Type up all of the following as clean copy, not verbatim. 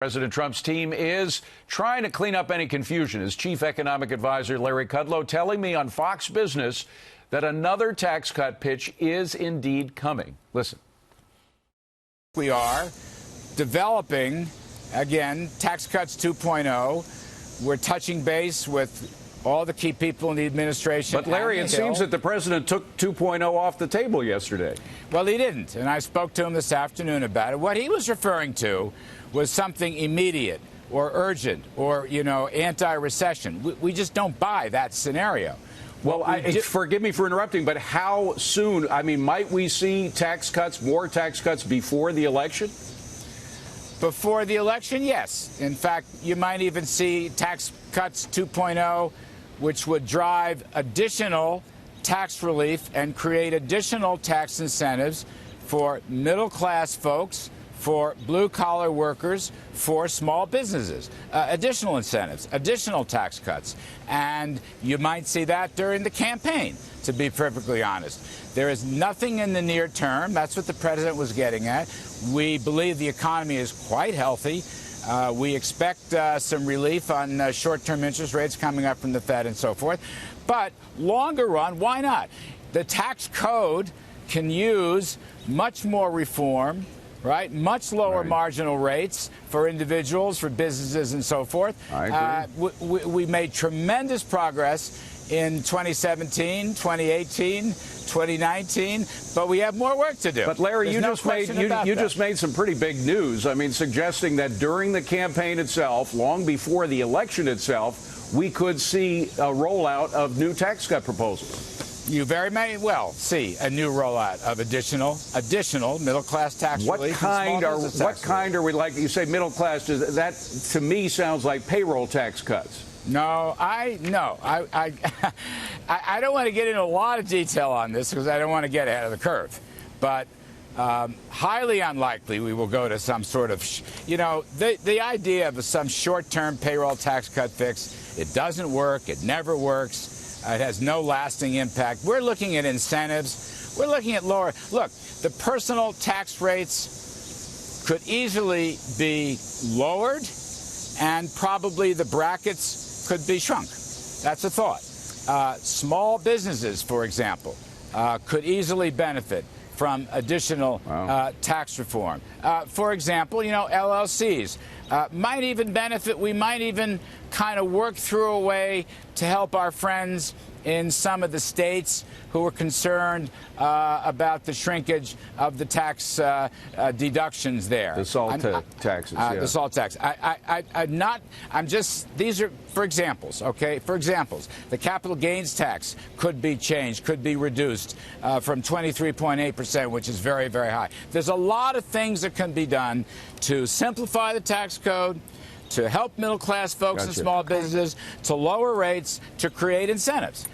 President Trump's team is trying to clean up any confusion. His chief economic advisor, Larry Kudlow, telling me on Fox Business that another tax cut pitch is indeed coming. Listen. We are developing, again, tax cuts 2.0. We're touching base with all the key people in the administration. But, Larry, it seems that the president took 2.0 off the table yesterday. Well, he didn't, and I spoke to him this afternoon about it. What he was referring to was something immediate or urgent or, anti-recession. We just don't buy that scenario. Well, forgive me for interrupting, but how soon? I mean, might we see tax cuts, more tax cuts before the election? Before the election, yes. In fact, you might even see tax cuts 2.0, which would drive additional tax relief and create additional tax incentives for middle-class folks, for blue-collar workers, for small businesses. Additional incentives, additional tax cuts. And you might see that during the campaign, to be perfectly honest. There is nothing in the near term. That's what the president was getting at. We believe the economy is quite healthy. We expect some relief on short-term interest rates coming up from the Fed and so forth. But longer run, why not? The tax code can use much more reform, right? Much lower marginal rates for individuals, for businesses, and so forth. I agree. We made tremendous progress in 2017, 2018, 2019, but we have more work to do. But, Larry, you just made some pretty big news. I mean, suggesting that during the campaign itself, long before the election itself, we could see a rollout of new tax cut proposals. You very may well see a new rollout of additional middle-class tax relief. What kind are we like? You say middle class. That to me sounds like payroll tax cuts. No, I don't want to get into a lot of detail on this because I don't want to get ahead of the curve. But highly unlikely we will go to some sort of, the idea of some short-term payroll tax cut fix, it doesn't work. It never works. It has no lasting impact. We're looking at incentives. We're looking at lower. Look, the personal tax rates could easily be lowered, and probably the brackets could be shrunk. That's a thought. Small businesses, for example, could easily benefit from additional tax reform. For example, LLCs might even benefit. We might even kind of work through a way to help our friends in some of the states who are concerned about the shrinkage of the tax deductions there. The SALT taxes. The SALT tax. These are for examples, okay? For examples, the capital gains tax could be changed, could be reduced from 23.8%, which is very, very high. There's a lot of things that can be done to simplify the tax code, to help middle-class folks and small businesses, to lower rates, to create incentives.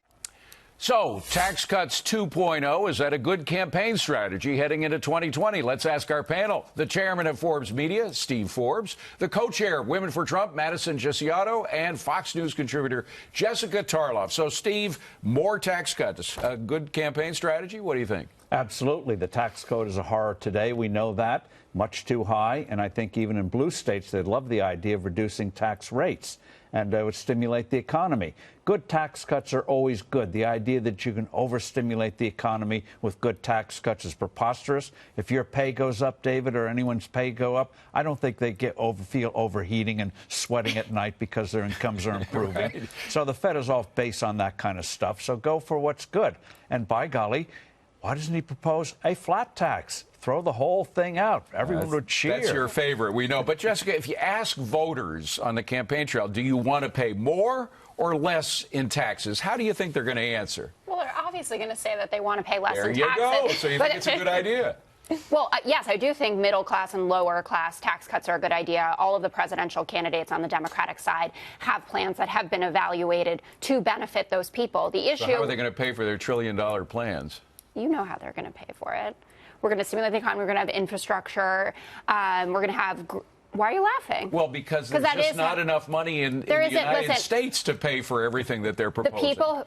So, tax cuts 2.0, is that a good campaign strategy heading into 2020? Let's ask our panel. The chairman of Forbes Media, Steve Forbes, the co-chair of Women for Trump, Madison Giussiotto, and Fox News contributor Jessica Tarloff. So, Steve, more tax cuts, a good campaign strategy? What do you think? Absolutely. The tax code is a horror today. We know that. Much too high. And I think even in blue states, they'd love the idea of reducing tax rates. And it would stimulate the economy. Good tax cuts are always good. The idea that you can overstimulate the economy with good tax cuts is preposterous. If your pay goes up, David, or anyone's pay go up, I don't think they feel overheating and sweating at night because their incomes are improving. Right. So the Fed is off base on that kind of stuff. So go for what's good. And by golly, why doesn't he propose a flat tax? Throw the whole thing out. Everyone would cheer. That's your favorite, we know. But, Jessica, if you ask voters on the campaign trail, do you want to pay more or less in taxes, how do you think they're going to answer? Well, they're obviously going to say that they want to pay less in taxes. There you go. So you think it's a good idea? Well, yes, I do think middle class and lower class tax cuts are a good idea. All of the presidential candidates on the Democratic side have plans that have been evaluated to benefit those people. The issue. So how are they going to pay for their trillion-dollar plans? You know how they're going to pay for it. We're going to stimulate the economy. We're going to have infrastructure. We're going to have. Why are you laughing? Well, because there's just not enough money in the United States to pay for everything that they're proposing.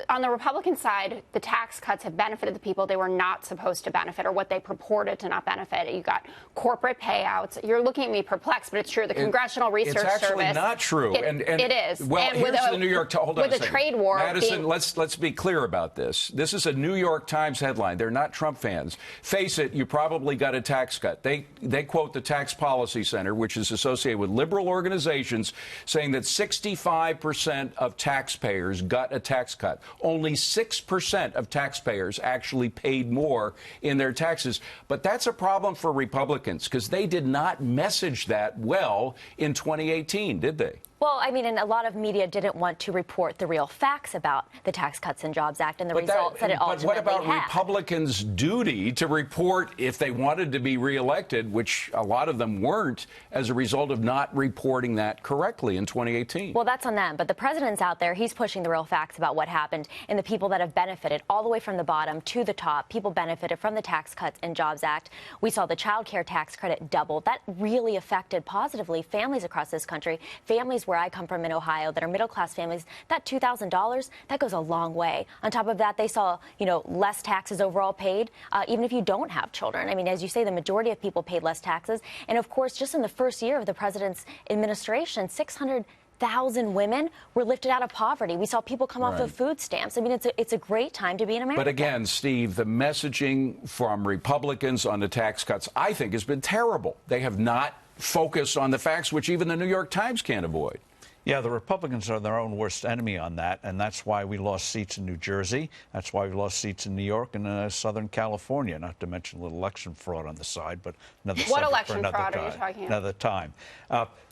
on the Republican side, the tax cuts have benefited the people they were not supposed to benefit, or what they purported to not benefit. You got corporate payouts. You're looking at me perplexed, but it's true. The Congressional Research Service. It's actually not true. It is. Well, and here's the New York Times. Hold on a second. With a trade war. Madison, let's be clear about this. This is a New York Times headline. They're not Trump fans. Face it, you probably got a tax cut. They quote the Tax Policy Center, which is associated with liberal organizations, saying that 65% of taxpayers got a tax cut. Only 6% of taxpayers actually paid more in their taxes. But that's a problem for Republicans, because they did not message that well in 2018, did they? Well, I mean, and a lot of media didn't want to report the real facts about the Tax Cuts and Jobs Act and the results that it ultimately had. But what about Republicans' duty to report if they wanted to be reelected, which a lot of them weren't, as a result of not reporting that correctly in 2018? Well, that's on them. But the president's out there. He's pushing the real facts about what happened and the people that have benefited all the way from the bottom to the top. People benefited from the Tax Cuts and Jobs Act. We saw the child care tax credit double. That really affected positively families across this country, families where I come from in Ohio that are middle-class families. That $2,000, that goes a long way. On top of that, they saw, less taxes overall paid, even if you don't have children. I mean, as you say, the majority of people paid less taxes. And of course, just in the first year of the president's administration, 600,000 women were lifted out of poverty. We saw people come off of food stamps. I mean, it's a great time to be in America. But again, Steve, the messaging from Republicans on the tax cuts, I think, has been terrible. They have not focused on the facts, which even the New York Times can't avoid. Yeah, the Republicans are their own worst enemy on that, and that's why we lost seats in New Jersey. That's why we lost seats in New York and Southern California, not to mention a little election fraud on the side, but another what subject election for another fraud time. are you talking about? Another time.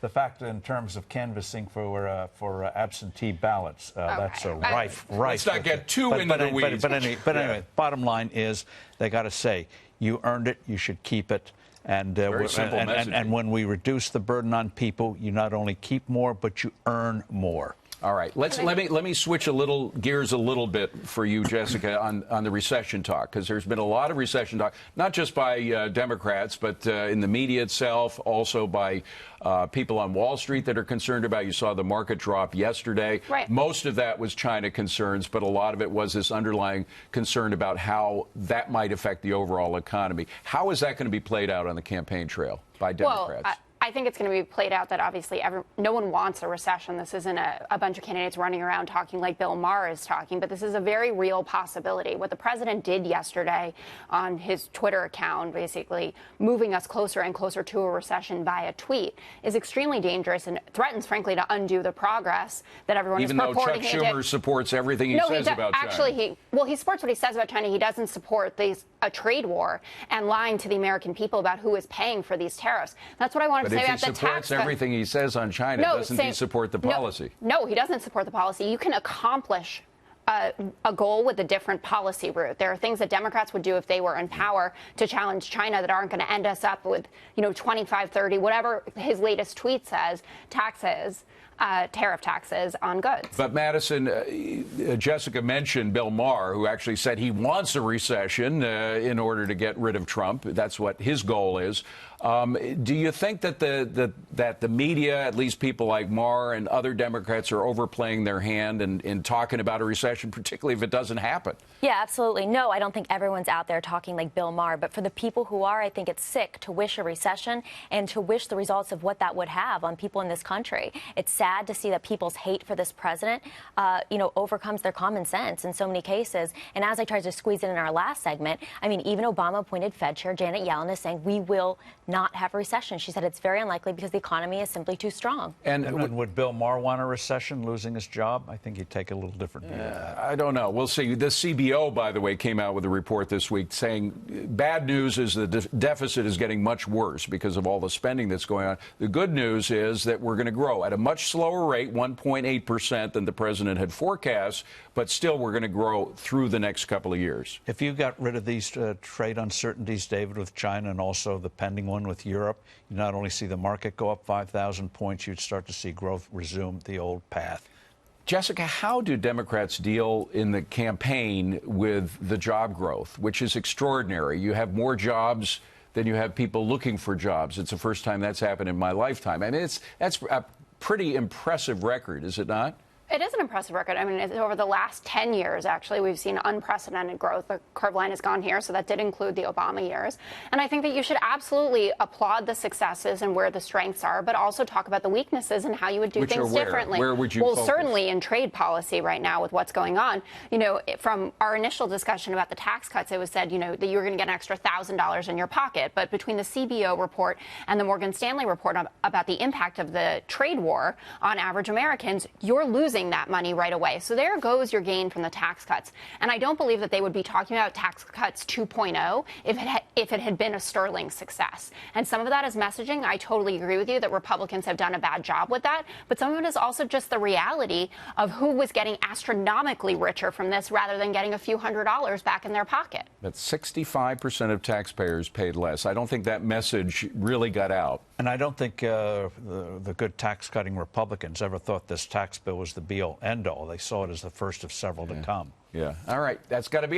The fact that in terms of canvassing for absentee ballots, that's a rife. Let's not get too into the weeds. But anyway, bottom line is they got to say, you earned it, you should keep it. And when we reduce the burden on people, you not only keep more, but you earn more. All right. Let me switch gears a little bit for you, Jessica, on the recession talk, because there's been a lot of recession talk, not just by Democrats, but in the media itself, also by people on Wall Street that are concerned about. You saw the market drop yesterday. Right. Most of that was China concerns, but a lot of it was this underlying concern about how that might affect the overall economy. How is that going to be played out on the campaign trail by Democrats? Well, I think it's going to be played out that obviously no one wants a recession. This isn't a bunch of candidates running around talking like Bill Maher is talking, but this is a very real possibility. What the president did yesterday on his Twitter account, basically moving us closer and closer to a recession via tweet, is extremely dangerous and threatens, frankly, to undo the progress that everyone is purporting. Even though Chuck Schumer supports everything he says about China. Actually, he supports what he says about China. He doesn't support a trade war and lying to the American people about who is paying for these tariffs. That's what I wanted to say about the tax. But if he supports everything he says on China, doesn't he support the policy? No, he doesn't support the policy. You can accomplish a goal with a different policy route. There are things that Democrats would do if they were in power to challenge China that aren't going to end us up with, 25, 30, whatever his latest tweet says, taxes. Tariff taxes on goods. But Madison, Jessica mentioned Bill Maher, who actually said he wants a recession in order to get rid of Trump. That's what his goal is. Do you think that the media, at least people like Maher and other Democrats, are overplaying their hand in talking about a recession, particularly if it doesn't happen? Yeah, absolutely. No, I don't think everyone's out there talking like Bill Maher. But for the people who are, I think it's sick to wish a recession and to wish the results of what that would have on people in this country. It's sad to see that people's hate for this president, overcomes their common sense in so many cases. And as I tried to squeeze it in our last segment, I mean, even Obama-appointed Fed Chair Janet Yellen is saying we will not have a recession. She said it's very unlikely because the economy is simply too strong. And would Bill Maher want a recession, losing his job? I think he'd take a little different view of that. I don't know. We'll see. The CBO, by the way, came out with a report this week saying bad news is the deficit is getting much worse because of all the spending that's going on. The good news is that we're going to grow at a much slower rate, 1.8% than the president had forecast, but still we're going to grow through the next couple of years. If you got rid of these trade uncertainties, David, with China and also the pending one with Europe, you not only see the market go up 5,000 points, you'd start to see growth resume the old path. Jessica, how do Democrats deal in the campaign with the job growth, which is extraordinary? You have more jobs than you have people looking for jobs. It's the first time that's happened in my lifetime. I mean, that's a pretty impressive record, is it not? It is an impressive record. I mean, over the last 10 years, actually, we've seen unprecedented growth. The curve line has gone here, so that did include the Obama years. And I think that you should absolutely applaud the successes and where the strengths are, but also talk about the weaknesses and how you would do things differently. Where would you Well, focus? certainly in trade policy right now with what's going on. You know, from our initial discussion about the tax cuts, it was said, you know, that you were going to get an extra $1,000 in your pocket. But between the CBO report and the Morgan Stanley report about the impact of the trade war on average Americans, you're losing that money right away. So there goes your gain from the tax cuts. And I don't believe that they would be talking about tax cuts 2.0 if it had been a sterling success. And some of that is messaging. I totally agree with you that Republicans have done a bad job with that. But some of it is also just the reality of who was getting astronomically richer from this rather than getting a few $100s back in their pocket. But 65% of taxpayers paid less. I don't think that message really got out. And I don't think the good tax-cutting Republicans ever thought this tax bill was the be-all, end-all. They saw it as the first of several to come. Yeah. All right. That's got to be